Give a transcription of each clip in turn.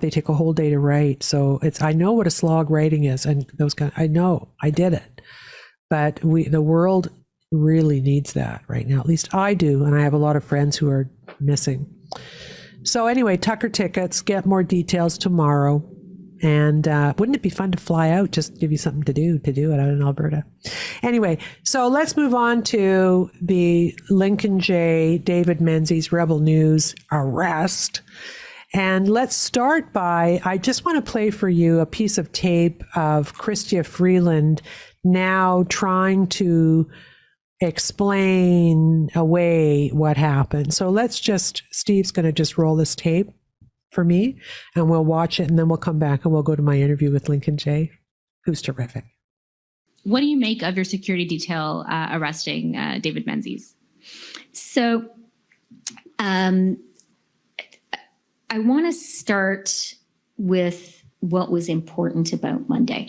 They take a whole day to write. So I know what a slog writing is, and I know I did it, but the world really needs that right now. At least I do. And I have a lot of friends who are missing. So anyway, Tucker tickets, get more details tomorrow. And wouldn't it be fun to fly out, just give you something to do it out in Alberta. Anyway, so let's move on to the Lincoln J. David Menzies Rebel News arrest. And let's start by, I just want to play for you a piece of tape of Chrystia Freeland now trying to explain away what happened. So Steve's going to just roll this tape for me and we'll watch it, and then we'll come back and we'll go to my interview with Lincoln J., who's terrific. What do you make of your security detail arresting David Menzies? So, I want to start with what was important about Monday.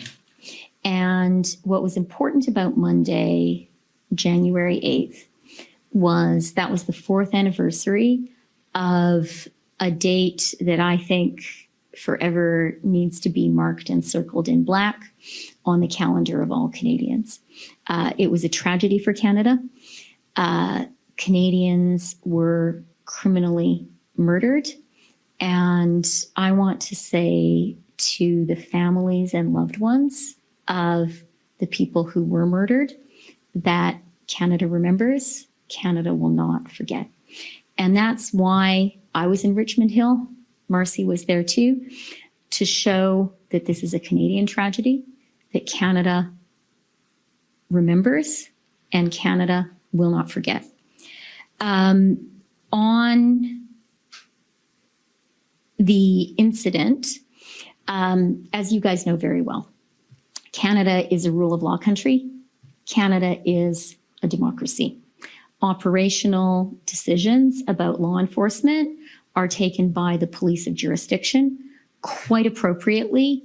And what was important about Monday, January 8th, was the 4th anniversary of a date that I think forever needs to be marked and circled in black on the calendar of all Canadians. It was a tragedy for Canada. Canadians were criminally murdered. And I want to say to the families and loved ones of the people who were murdered that Canada remembers, Canada will not forget. And that's why I was in Richmond Hill. Marcy was there too, to show that this is a Canadian tragedy, that Canada remembers and Canada will not forget. On the incident, as you guys know very well, Canada is a rule of law country. Canada is a democracy. Operational decisions about law enforcement are taken by the police of jurisdiction. Quite appropriately,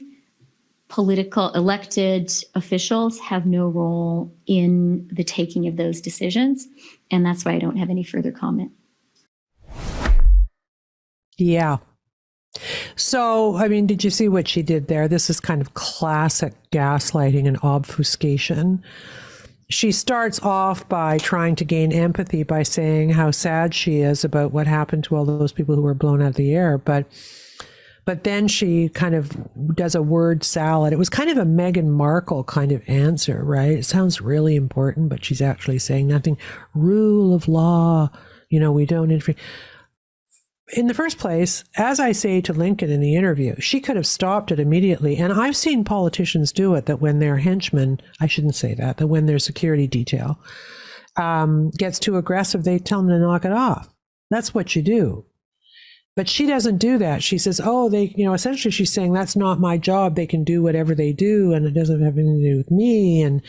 political elected officials have no role in the taking of those decisions. And that's why I don't have any further comment. Yeah. So, I mean, did you see what she did there? This is kind of classic gaslighting and obfuscation. She starts off by trying to gain empathy by saying how sad she is about what happened to all those people who were blown out of the air. But then she kind of does a word salad. It was kind of a Meghan Markle kind of answer, right? It sounds really important, but she's actually saying nothing. Rule of law, we don't interfere. In the first place, as I say to Lincoln in the interview, she could have stopped it immediately. And I've seen politicians do it, that when their henchmen, I shouldn't say that when their security detail gets too aggressive, they tell them to knock it off. That's what you do. But she doesn't do that. She says, essentially she's saying that's not my job. They can do whatever they do and it doesn't have anything to do with me. And,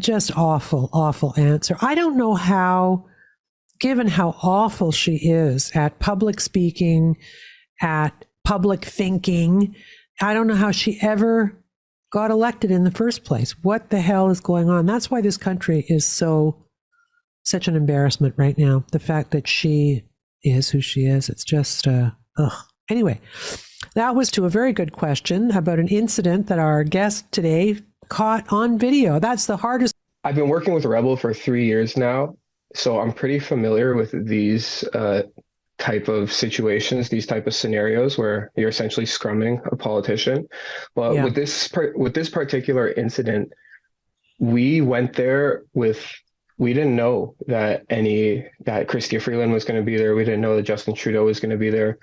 just awful, awful answer. I don't know how, given how awful she is at public speaking, at public thinking, I don't know how she ever got elected in the first place. What the hell is going on? That's why this country is such an embarrassment right now. The fact that she is who she is, it's just, Anyway, that was to a very good question about an incident that our guest today caught on video. That's the hardest. I've been working with Rebel for 3 years now. So I'm pretty familiar with these type of situations, these type of scenarios where you're essentially scrumming a politician. Well, with this particular incident, we went there we didn't know that Chrystia Freeland was going to be there. We didn't know that Justin Trudeau was going to be there.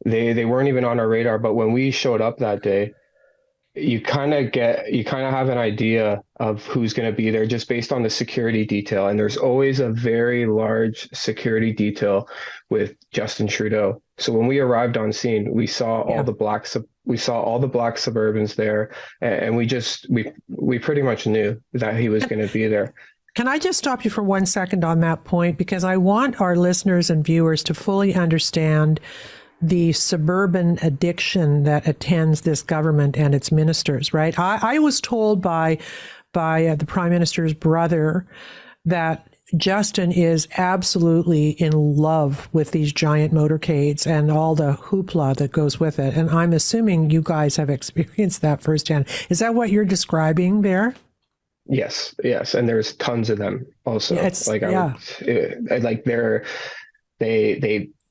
They weren't even on our radar. But when we showed up that day, you kind of have an idea of who's going to be there just based on the security detail. And there's always a very large security detail with Justin Trudeau. So when we arrived on scene, we saw all the black Suburbans there, and we pretty much knew that he was going to be there. Can I just stop you for 1 second on that point? Because I want our listeners and viewers to fully understand the suburban addiction that attends this government and its ministers, right? I was told by the Prime Minister's brother that Justin is absolutely in love with these giant motorcades and all the hoopla that goes with it. And I'm assuming you guys have experienced that firsthand. Is that what you're describing there? Yes, yes, and there's tons of them also. It's, Like yeah. like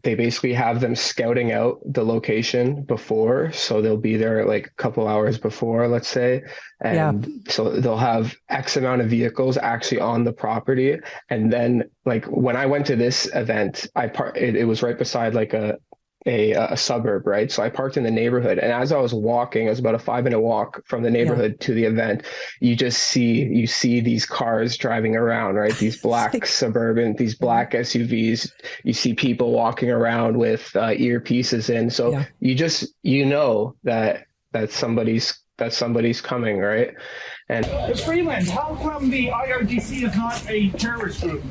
they basically have them scouting out the location before, so they'll be there like a couple hours before, let's say, and so they'll have X amount of vehicles actually on the property. And then, like when I went to this event, it was right beside like a suburb, right? So I parked in the neighborhood, and as I was walking, it was about a 5-minute walk from the neighborhood to the event. You see these cars driving around, right? These black Suburban, these black SUVs. You see people walking around with earpieces in. So you know that somebody's coming, right? And Freeland, how come the IRGC is not a terrorist group?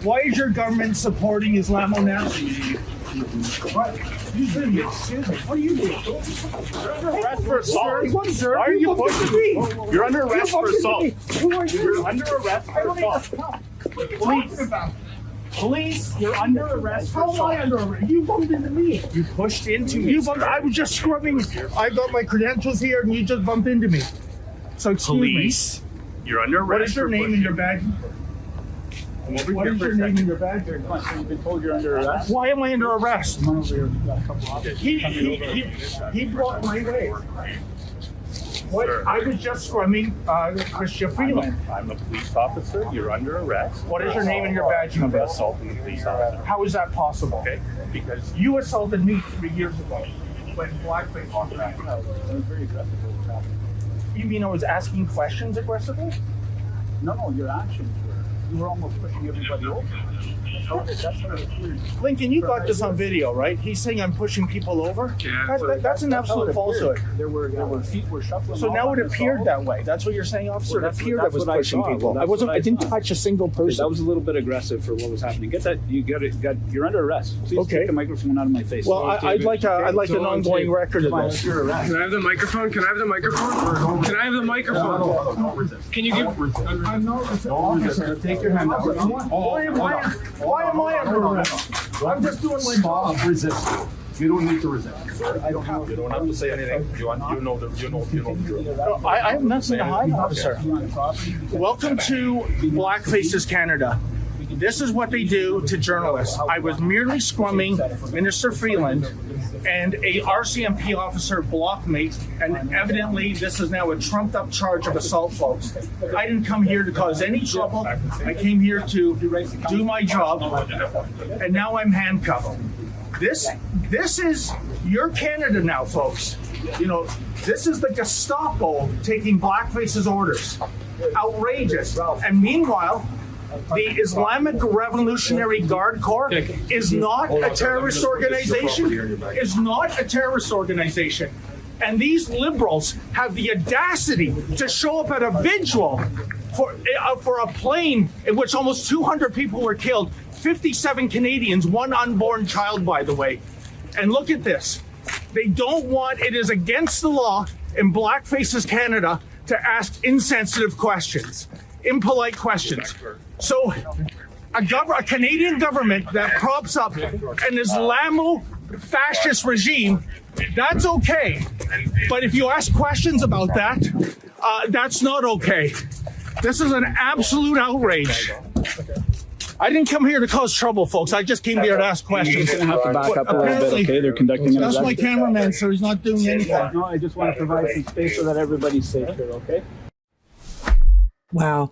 Why is your government supporting Islamo-Nazis? What? Excuse me. What are you doing? You're under arrest for assault. Why are you pushing me? You're under arrest for assault. You're under arrest for assault. Police, you're under arrest for assault. How am I under arrest? You bumped into me. You pushed into me. I was just scrubbing. I got my credentials here, and you just bumped into me. So excuse me. You're under arrest. What is your name and your badge? What is your name and your badge? You've been told you're under arrest. Why am I under arrest? He brought my way. What? I was just scrumming Chrystia Freeland. I'm a police officer. You're under arrest. What is your name and your badge number? Assaulting a police officer. How is that possible? Okay, because you assaulted me 3 years ago when blackface was back. I was very aggressive. You mean I was asking questions aggressively? No, your actions were. You were almost pushing everybody over. That's what it appeared. Lincoln, you got this on video, right? He's saying I'm pushing people over. Yeah, that's an absolute falsehood. There were feet were shuffling. So now it appered that way. That's what you're saying, officer. It appeared I was pushing people. I didn't touch a single person. That was a little bit aggressive for what was happening. Get that. You're under arrest. Please take the microphone out of my face. Well, I'd like an ongoing record of this. Can I have the microphone? Can I have the microphone? Can I have the microphone? Can you give? I'm not. Officer, take your hand out. Why am I under arrest? I'm just doing my job. Stop resisting. You don't need to resist. I don't have. You don't have to say anything. You know the drill. I have nothing to hide, officer. Welcome to Blackfaces Canada. This is what they do to journalists. I was merely scrumming Minister Freeland, and a RCMP officer blocked me, and evidently this is now a trumped-up charge of assault, folks. I didn't come here to cause any trouble. I came here to do my job, and now I'm handcuffed. This is your Canada now, folks. You know, this is the Gestapo taking blackface's orders. Outrageous. And meanwhile, the Islamic Revolutionary Guard Corps is not a terrorist organization. Is not a terrorist organization. And these liberals have the audacity to show up at a vigil for a plane in which almost 200 people were killed, 57 Canadians, one unborn child, by the way. And look at this. They don't want, it is against the law in Blackfaces Canada to ask insensitive questions, impolite questions. So a Canadian government that props up an Islamo-fascist regime, that's okay. But if you ask questions about that, that's not okay. This is an absolute outrage. I didn't come here to cause trouble, folks. I just came here to ask questions. You're going to have to back up a little bit, okay? They're conducting an That's my investigation. cameraman, so he's not doing anything. No, I just want to provide some space so that everybody's safe here, okay? Wow.